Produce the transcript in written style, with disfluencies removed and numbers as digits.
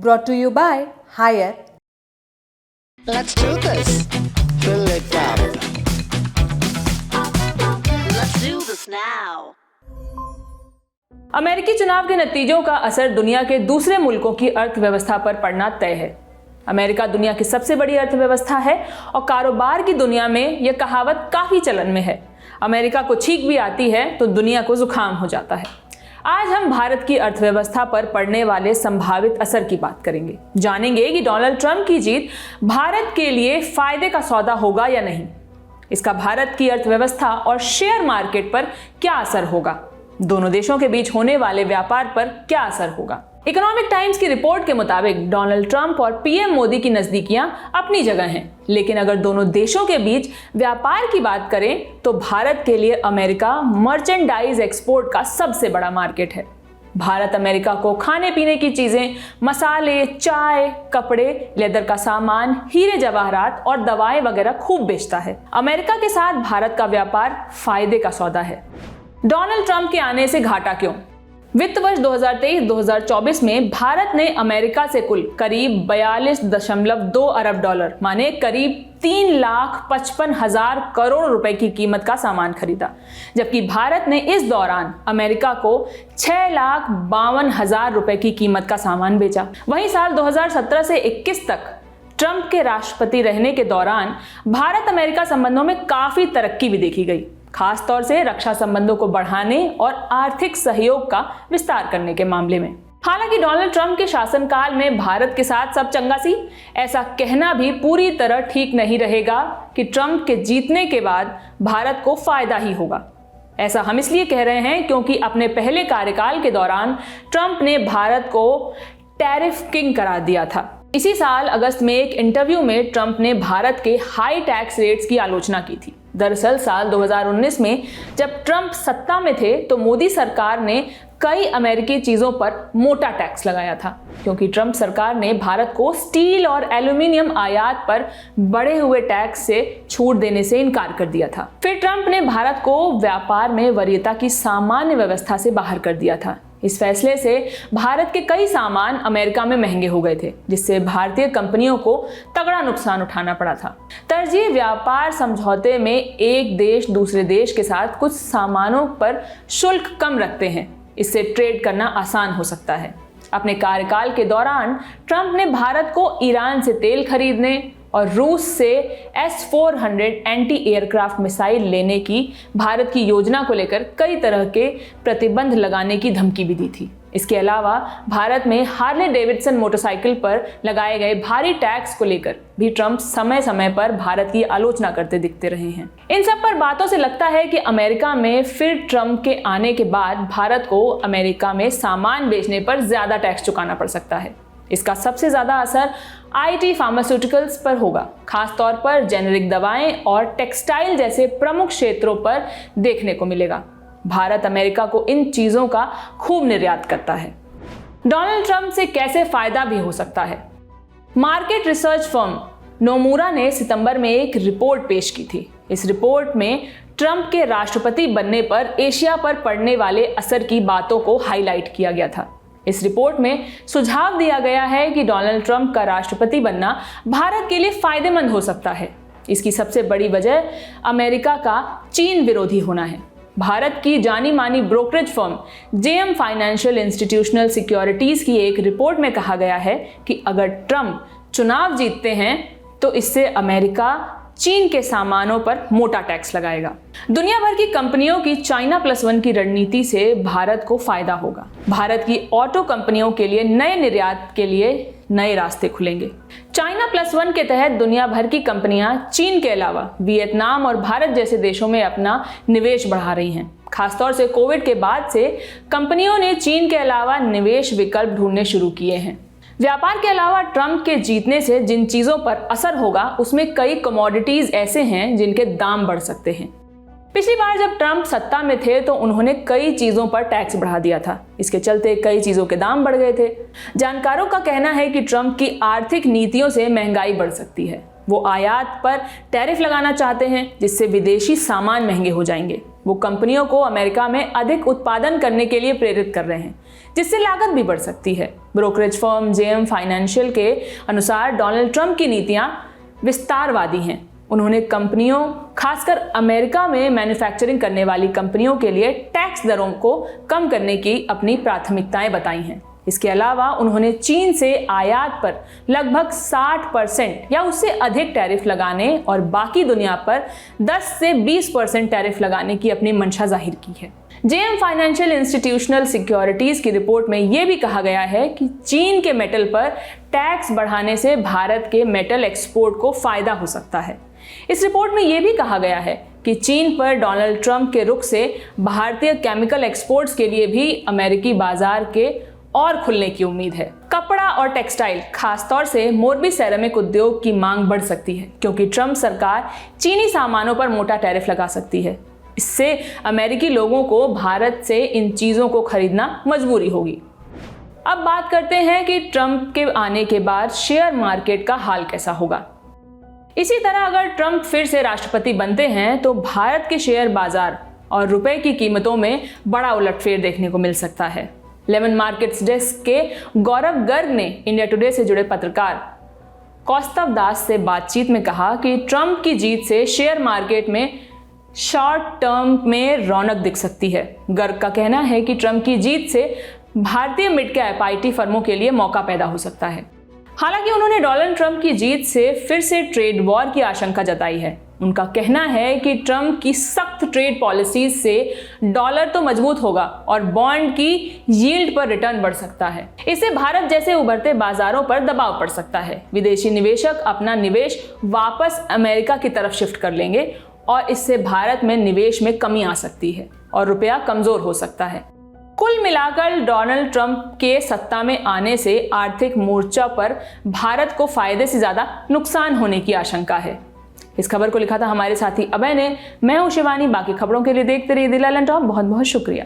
brought to you by Haier. Let's do this. Fill it up. Let's do this now. अमेरिकी चुनाव के नतीजों का असर दुनिया के दूसरे मुल्कों की अर्थव्यवस्था पर पड़ना तय है। अमेरिका दुनिया की सबसे बड़ी अर्थव्यवस्था है और कारोबार की दुनिया में यह कहावत काफी चलन में है, अमेरिका को छींक भी आती है तो दुनिया को जुकाम हो जाता है। आज हम भारत की अर्थव्यवस्था पर पड़ने वाले संभावित असर की बात करेंगे। जानेंगे कि डोनाल्ड ट्रंप की जीत भारत के लिए फायदे का सौदा होगा या नहीं, इसका भारत की अर्थव्यवस्था और शेयर मार्केट पर क्या असर होगा, दोनों देशों के बीच होने वाले व्यापार पर क्या असर होगा। इकोनॉमिक टाइम्स की रिपोर्ट के मुताबिक डोनाल्ड ट्रंप और पीएम मोदी की नजदीकियां अपनी जगह हैं, लेकिन अगर दोनों देशों के बीच व्यापार की बात करें तो भारत के लिए अमेरिका मर्चेंडाइज एक्सपोर्ट का सबसे बड़ा मार्केट है। भारत अमेरिका को खाने पीने की चीजें, मसाले, चाय, कपड़े, लेदर का सामान, हीरे जवाहरात और दवाएं वगैरह खूब बेचता है। अमेरिका के साथ भारत का व्यापार फायदे का सौदा है। डोनाल्ड ट्रंप के आने से घाटा क्यों? वित्त वर्ष 2023-2024 में भारत ने अमेरिका से कुल करीब 42.2 अरब डॉलर माने करीब 3,55,000 करोड़ रुपए की कीमत का सामान खरीदा, जबकि भारत ने इस दौरान अमेरिका को 6,52,000 रुपए की कीमत का सामान बेचा। वहीं साल 2017 से 21 तक ट्रंप के राष्ट्रपति रहने के दौरान भारत अमेरिका संबंधों में काफी तरक्की भी देखी गई, खास तौर से रक्षा संबंधों को बढ़ाने और आर्थिक सहयोग का विस्तार करने के मामले में। हालांकि डोनाल्ड ट्रंप के शासनकाल में भारत के साथ सब चंगा सी, ऐसा कहना भी पूरी तरह ठीक नहीं रहेगा कि ट्रंप के जीतने के बाद भारत को फायदा ही होगा। ऐसा हम इसलिए कह रहे हैं क्योंकि अपने पहले कार्यकाल के दौरान ट्रंप ने भारत को टैरिफ किंग करार दिया था। इसी साल अगस्त में एक इंटरव्यू में ट्रंप ने भारत के हाई टैक्स रेट्स की आलोचना की थी। दरअसल साल 2019 में जब ट्रंप सत्ता में थे तो मोदी सरकार ने कई अमेरिकी चीजों पर मोटा टैक्स लगाया था, क्योंकि ट्रंप सरकार ने भारत को स्टील और एल्यूमिनियम आयात पर बढ़े हुए टैक्स से छूट देने से इनकार कर दिया था। फिर ट्रंप ने भारत को व्यापार में वरीयता की सामान्य व्यवस्था से बाहर कर दिया था। इस फैसले से भारत के कई सामान अमेरिका में महंगे हो गए थे, जिससे भारतीय कंपनियों को तगड़ा नुकसान उठाना पड़ा था। तरजीह व्यापार समझौते में एक देश दूसरे देश के साथ कुछ सामानों पर शुल्क कम रखते हैं, इससे ट्रेड करना आसान हो सकता है। अपने कार्यकाल के दौरान ट्रंप ने भारत को ईरान से तेल खरीदने और रूस से S-400 एंटी एयरक्राफ्ट मिसाइल लेने की भारत की योजना को लेकर कई तरह के प्रतिबंध लगाने की धमकी भी दी थी। इसके अलावा भारत में हार्ले डेविडसन मोटरसाइकिल पर लगाए गए भारी टैक्स को लेकर भी ट्रंप समय समय पर भारत की आलोचना करते दिखते रहे हैं। इन सब पर बातों से लगता है कि अमेरिका में फिर ट्रंप के आने के बाद भारत को अमेरिका में सामान बेचने पर ज्यादा टैक्स चुकाना पड़ सकता है। इसका सबसे ज्यादा असर IT फार्मास्यूटिकल्स पर होगा, खास तौर पर जेनेरिक दवाएं और टेक्सटाइल जैसे प्रमुख क्षेत्रों पर देखने को मिलेगा। भारत अमेरिका को इन चीजों का खूब निर्यात करता है। डोनाल्ड ट्रंप से कैसे फायदा भी हो सकता है? मार्केट रिसर्च फर्म नोमुरा ने सितंबर में एक रिपोर्ट पेश की थी। इस रिपोर्ट में ट्रंप के राष्ट्रपति बनने पर एशिया पर पड़ने वाले असर की बातों को हाईलाइट किया गया था। इस रिपोर्ट में सुझाव दिया गया है कि डोनाल्ड ट्रंप का राष्ट्रपति बनना भारत के लिए फायदेमंद हो सकता है। इसकी सबसे बड़ी वजह अमेरिका का चीन विरोधी होना है। भारत की जानी मानी brokerage firm JM financial institutional securities की एक रिपोर्ट में कहा गया है कि अगर ट्रंप चुनाव जीतते हैं तो इससे अमेरिका चीन के सामानों पर मोटा टैक्स लगाएगा। दुनिया भर की कंपनियों की चाइना +1 की रणनीति से भारत को फायदा होगा। भारत की ऑटो कंपनियों के लिए नए निर्यात के लिए नए रास्ते खुलेंगे। चाइना +1 के तहत दुनिया भर की कंपनियां चीन के अलावा वियतनाम और भारत जैसे देशों में अपना निवेश बढ़ा रही हैं। खासतौर से कोविड के बाद से कंपनियों ने चीन के अलावा निवेश विकल्प ढूंढने शुरू किए हैं। व्यापार के अलावा ट्रंप के जीतने से जिन चीजों पर असर होगा उसमें कई कमोडिटीज ऐसे हैं जिनके दाम बढ़ सकते हैं। पिछली बार जब ट्रंप सत्ता में थे तो उन्होंने कई चीजों पर टैक्स बढ़ा दिया था। इसके चलते कई चीजों के दाम बढ़ गए थे। जानकारों का कहना है कि ट्रंप की आर्थिक नीतियों से महंगाई बढ़ सकती है। वो आयात पर टैरिफ लगाना चाहते हैं जिससे विदेशी सामान महंगे हो जाएंगे। वो कंपनियों को अमेरिका में अधिक उत्पादन करने के लिए प्रेरित कर रहे हैं जिससे लागत भी बढ़ सकती है। ब्रोकरेज फर्म JM फाइनेंशियल के अनुसार डोनाल्ड ट्रंप की नीतियां विस्तारवादी हैं। उन्होंने कंपनियों, खासकर अमेरिका में मैन्युफैक्चरिंग करने वाली कंपनियों के लिए टैक्स दरों को कम करने की अपनी प्राथमिकताएं बताई हैं। इसके अलावा उन्होंने चीन से आयात पर लगभग 60% या उससे अधिक टैरिफ लगाने और बाकी दुनिया पर 10 से 20% टैरिफ लगाने की अपनी मंशा जाहिर की है। JM फाइनेंशियल इंस्टीट्यूशनल सिक्योरिटीज की रिपोर्ट में यह भी कहा गया है कि चीन के मेटल पर टैक्स बढ़ाने से भारत के मेटल एक्सपोर्ट को फायदा हो सकता है। इस रिपोर्ट में यह भी कहा गया है कि चीन पर डोनाल्ड ट्रंप के रुख से भारतीय केमिकल एक्सपोर्ट्स के लिए भी अमेरिकी बाजार के और खुलने की उम्मीद है। कपड़ा और टेक्सटाइल, खासतौर से मोरबी सेरेमिक उद्योग की मांग बढ़ सकती है क्योंकि ट्रंप सरकार चीनी सामानों पर मोटा टैरिफ लगा सकती है। इससे अमेरिकी लोगों को भारत से इन चीजों को खरीदना मजबूरी होगी। अब बात करते हैं कि ट्रंप के आने के बाद शेयर मार्केट का हाल कैसा होगा। इसी तरह अगर ट्रंप फिर से राष्ट्रपति बनते हैं तो भारत के शेयर बाजार और रुपए की कीमतों में बड़ा उलटफेर देखने को मिल सकता है। लेमन मार्केट्स डेस्क के गौरव गर्ग ने इंडिया टुडे से जुड़े पत्रकार कौस्तव दास से बातचीत में कहा कि ट्रंप की जीत से शेयर मार्केट में शॉर्ट टर्म में रौनक दिख सकती है। गर्ग का कहना है कि ट्रंप की जीत से भारतीय मिड कैप IT फर्मों के लिए मौका पैदा हो सकता है। हालांकि उन्होंने डोनाल्ड ट्रंप की जीत से फिर से ट्रेड वॉर की आशंका जताई है। उनका कहना है कि ट्रंप की सख्त ट्रेड पॉलिसीज से डॉलर तो मजबूत होगा और बॉन्ड की यील्ड पर रिटर्न बढ़ सकता है। इससे भारत जैसे उभरते बाजारों पर दबाव पड़ सकता है। विदेशी निवेशक अपना निवेश वापस अमेरिका की तरफ शिफ्ट कर लेंगे और इससे भारत में निवेश में कमी आ सकती है और रुपया कमजोर हो सकता है। कुल मिलाकर डोनाल्ड ट्रंप के सत्ता में आने से आर्थिक मोर्चा पर भारत को फायदे से ज्यादा नुकसान होने की आशंका है। इस खबर को लिखा था हमारे साथी अभय ने। मैं हूं शिवानी। बाकी खबरों के लिए देखते रहिए दिल आइलैंड टॉप। बहुत बहुत शुक्रिया।